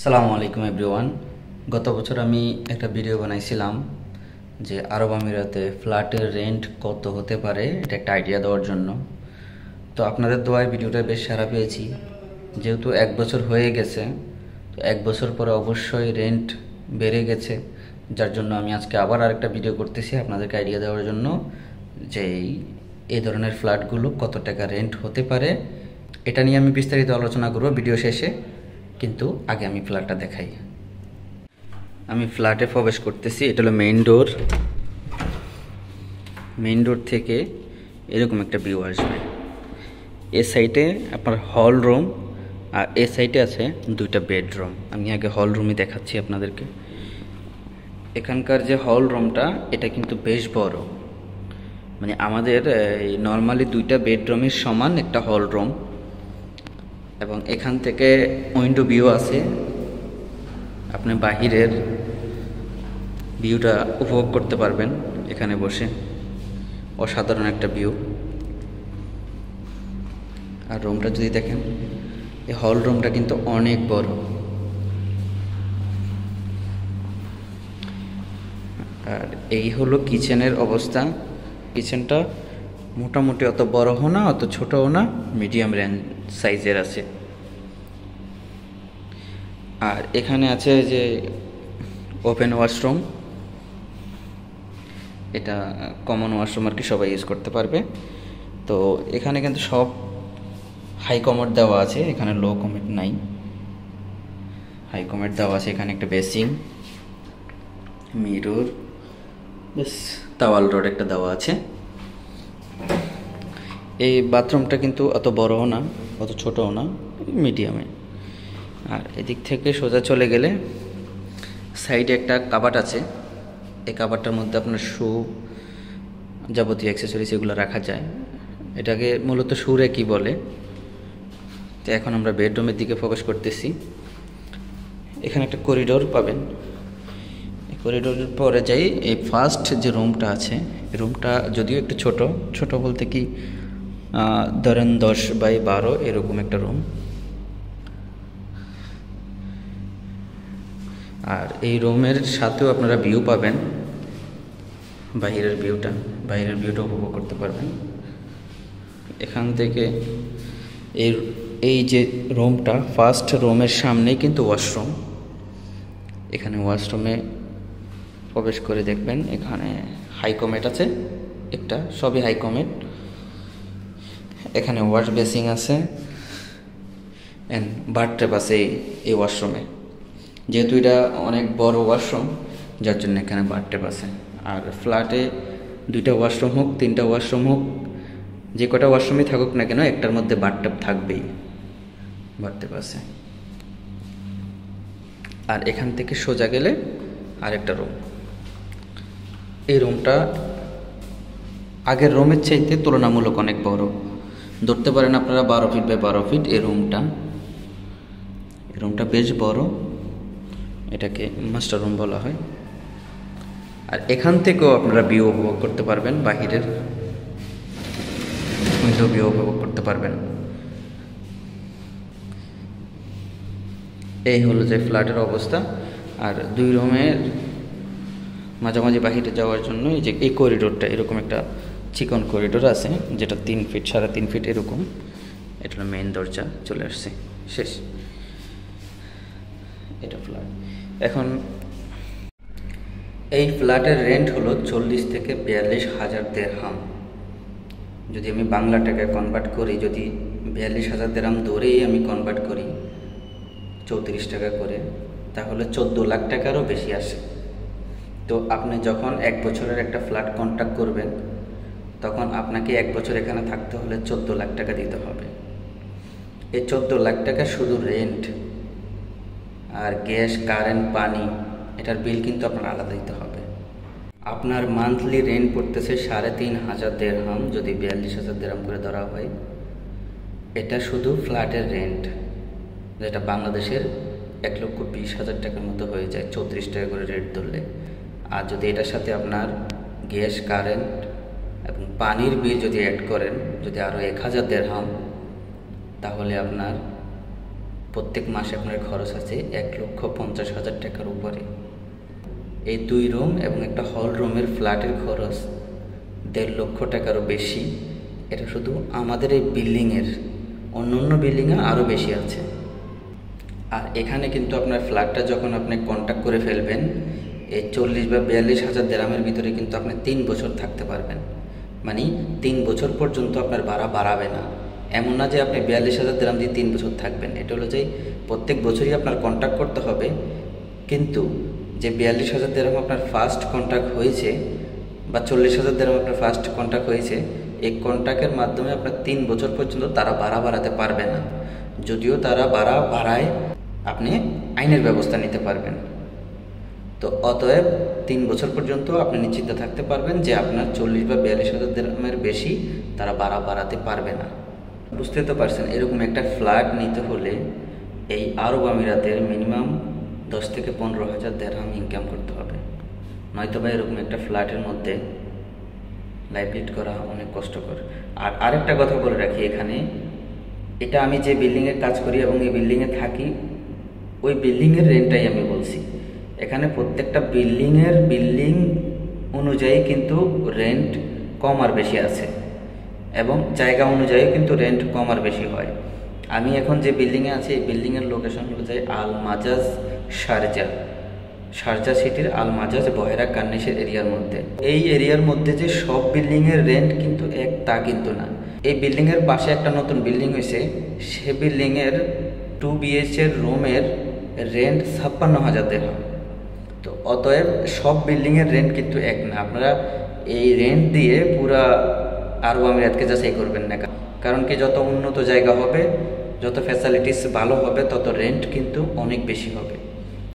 সালামু আলাইকুম এভরিওয়ান। গত বছর আমি একটা ভিডিও বানাইছিলাম যে আরব আমিরাতে ফ্ল্যাটের রেন্ট কত হতে পারে, এটা একটা আইডিয়া দেওয়ার জন্য। তো আপনাদের দোয়ায় ভিডিওটা বেশ সাড়া পেয়েছি। যেহেতু 1 বছর হয়ে গেছে, তো 1 বছর পরে অবশ্যই রেন্ট বেড়ে গেছে, যার জন্য আমি আজকে আবার আরেকটা ভিডিও করতেছি আপনাদেরকে আইডিয়া দেওয়ার জন্য যে এই ধরনের ফ্ল্যাটগুলো কত টাকা রেন্ট হতে পারে। এটা নিয়ে আমি বিস্তারিত আলোচনা করব ভিডিও শেষে, কিন্তু আগে আমি ফ্ল্যাটটা দেখাই। আমি ফ্ল্যাটে প্রবেশ করতেছি। এটা হলো মেইন ডোর। মেইন ডোর থেকে এরকম একটা ভিউ আসবে। এ সাইডে আপনার হল রুম আর এ সাইডে আছে দুইটা বেডরুম। আমি আগে হল রুমই দেখাচ্ছি আপনাদেরকে। এখানকার যে হল রুমটা, এটা কিন্তু বেশ বড়, মানে আমাদের নর্মালি দুইটা বেডরুমের সমান একটা হল রুম। এবং এখান থেকে উইন্ডো ভিউ আছে, আপনি বাহিরের ভিউটা উপভোগ করতে পারবেন এখানে বসে। অসাধারণ একটা ভিউ। আর রুমটা যদি দেখেন, এই হল রুমটা কিন্তু অনেক বড়। আর এই হলো কিচেনের অবস্থা। কিচেনটা মোটামুটি অত বড়ও না অত ছোটও না, মিডিয়াম রেঞ্জ সাইজের আছে। আর এখানে আছে যে ওপেন ওয়াশরুম, এটা কমন ওয়াশরুম আর কি, সবাই ইউজ করতে পারবে। তো এখানে কিন্তু সব হাই কমোড দেওয়া আছে, এখানে লো কমোড নাই, হাই কমোড দেওয়া আছে। এখানে একটা বেসিং, মিরর, বেশ তাওয়াল রড একটা দেওয়া আছে। এই বাথরুমটা কিন্তু অত বড়ও না অত ছোটও না, মিডিয়ামে। আর এদিক থেকে সোজা চলে গেলে সাইডে একটা কাবাট আছে। এই কাবাটটার মধ্যে আপনার শু, যাবতীয় অ্যাক্সেসরিজ এগুলো রাখা যায়। এটাকে মূলত শু র্যাক বলে। তো এখন আমরা বেডরুমের দিকে ফোকাস করতেছি। এখানে একটা করিডোর পাবেন। এই করিডোরের পরে যাই, এই ফার্স্ট যে রুমটা আছে, এই রুমটা যদিও একটু ছোট বলতে কি ধরেন 10x12 এরকম একটা রুম। আর এই রুমের সাথেও আপনারা ভিউ পাবেন, বাইরের ভিউটা উপভোগ করতে পারবেন এখান থেকে। এই যে রুমটা, ফার্স্ট রুমের সামনেই কিন্তু ওয়াশরুম। এখানে ওয়াশরুমে প্রবেশ করে দেখবেন এখানে হাই কমেট আছে একটা, সবই হাই কমেট। এখানে ওয়াশ বেসিং আছে অ্যান্ড বাথটব আছে এই ওয়াশরুমে। যেহেতু এটা অনেক বড় ওয়াশরুম, যার জন্য এখানে বাথটব আছে। আর ফ্ল্যাটে 2টা ওয়াশরুম হোক 3টা ওয়াশরুম হোক, যে কটা ওয়াশরুমই থাকুক না কেন, একটার মধ্যে বাথটব থাকবেই। বাথটব আছে। আর এখান থেকে সোজা গেলে আরেকটা রুম। এই রুমটা আগের রুমের চাইতে তুলনামূলক অনেক বড়। ধরতে পারেন আপনারা 12 ফিট বাই 12 ফিট এই রুমটা বেশ বড়। এটাকে মাস্টার রুম বলা হয়। আর এখান থেকেও আপনারা ভিউ উপভোগ করতে পারবেন, বাহিরের উইন্ডো ভিউ উপভোগ করতে পারবেন। এই হলো যে ফ্ল্যাটের অবস্থা। আর 2 রুমের মাঝামাঝি বাহিরে যাওয়ার জন্য এই যে এই করিডোরটা, এরকম একটা চিকন করিডোর আছে, যেটা 3 ফিট 3.5 ফিট এরকম। এটা হলো মেইন দরজা, চলে আসছে, শেষ। এটা ফ্ল্যাট। এখন এই ফ্ল্যাটের রেন্ট হলো 40 থেকে 42,000 দিরহাম। যদি আমি বাংলা টাকায় কনভার্ট করি, যদি 42,000 দিরহাম ধরেই আমি কনভার্ট করি 34 টাকা করে, তাহলে 14 লাখ টাকারও বেশি আসে। তো আপনি যখন 1 বছরের একটা ফ্ল্যাট কন্ট্রাক্ট করবেন, তখন আপনাকে 1 বছর এখানে থাকতে হলে 14 লাখ টাকা দিতে হবে। এই 14 লাখ টাকা শুধু রেন্ট, আর গ্যাস, কারেন্ট, পানি, এটার বিল কিন্তু আপনার আলাদা দিতে হবে। আপনার মান্থলি রেন্ট পড়তেছে 3,500 দিরহাম, যদি 42,000 দিরহাম করে ধরা হয়। এটা শুধু ফ্ল্যাটের রেন্ট, যেটা বাংলাদেশের 1,20,000 টাকার মতো হয়ে যায় 34 টাকা করে রেট ধরলে। আর যদি এটার সাথে আপনার গ্যাস, কারেন্ট এবং পানির বিল যদি অ্যাড করেন, যদি আরও 1,000 দিরহাম, তাহলে আপনার প্রত্যেক মাসে আপনার খরচ আছে 1,50,000 টাকার উপরে। এই 2 রুম এবং একটা হল রুমের ফ্ল্যাটের খরচ 1.5 লক্ষ টাকারও বেশি। এটা শুধু আমাদের এই বিল্ডিংয়ের, অন্য বিল্ডিংয়ে আরও বেশি আছে। আর এখানে কিন্তু আপনার ফ্ল্যাটটা যখন আপনি কন্ট্যাক্ট করে ফেলবেন, এই 40 বা 42,000 দিরহামের ভিতরে কিন্তু আপনি 3 বছর থাকতে পারবেন। মানে 3 বছর পর্যন্ত আপনার ভাড়া বাড়াবে না। এমন না যে আপনি 42,000 দিরহাম দিয়ে 3 বছর থাকবেন। এটা হলো যে প্রত্যেক বছরই আপনার কন্ট্যাক্ট করতে হবে, কিন্তু যে 42,000 দিরহাম আপনার ফার্স্ট কন্ট্যাক্ট হয়েছে বা 40,000 দিরহাম আপনার ফার্স্ট কন্ট্যাক্ট হয়েছে, এই কন্ট্যাক্টের মাধ্যমে আপনার 3 বছর পর্যন্ত তারা ভাড়া বাড়াতে পারবে না। যদিও তারা ভাড়া বাড়ায়, আপনি আইনের ব্যবস্থা নিতে পারবেন। তো অতএব 3 বছর পর্যন্ত আপনি নিশ্চিন্ত থাকতে পারবেন যে আপনার 40 বা 42,000 দিরহামের বেশি তারা ভাড়া বাড়াতে পারবে না। বুঝতে তো পারছেন, এরকম একটা ফ্ল্যাট নিতে হলে এই আরব আমিরাতের মিনিমাম 10 থেকে 15,000 দিরহাম ইনকাম করতে হবে, নয়তো বা এরকম একটা ফ্ল্যাটের মধ্যে লাইফ লিড করা অনেক কষ্টকর। আর আরেকটা কথা বলে রাখি, এখানে এটা আমি যে বিল্ডিংয়ে কাজ করি এবং এই বিল্ডিংয়ে থাকি, ওই বিল্ডিংয়ের রেন্টটাই আমি বলছি। এখানে প্রত্যেকটা বিল্ডিং অনুযায়ী কিন্তু রেন্ট কম আর বেশি আছে, এবং জায়গা অনুযায়ী কিন্তু রেন্ট কম আর বেশি হয়। আমি এখন যে বিল্ডিংয়ে আছি, এই বিল্ডিংয়ের লোকেশন হলো যায় আল মাজাজ শারজা সিটির আল মাজাজ বহেরা কার্নিশের এরিয়ার মধ্যে। এই এরিয়ার মধ্যে যে সব বিল্ডিংয়ের রেন্ট কিন্তু এক তা কিন্তু না। এই বিল্ডিংয়ের পাশে একটা নতুন বিল্ডিং হয়েছে, সে বিল্ডিংয়ের 2 BHK রুমের রেন্ট 56,000 দিরহাম। তো অতএব সব বিল্ডিংয়ের রেন্ট কিন্তু এক না। আপনারা এই রেন্ট দিয়ে পুরা আরব আমিরাতকে যাচাই করবেন না, কারণ কি যত উন্নত জায়গা হবে, যত ফ্যাসিলিটিস ভালো হবে, তত রেন্ট কিন্তু অনেক বেশি হবে।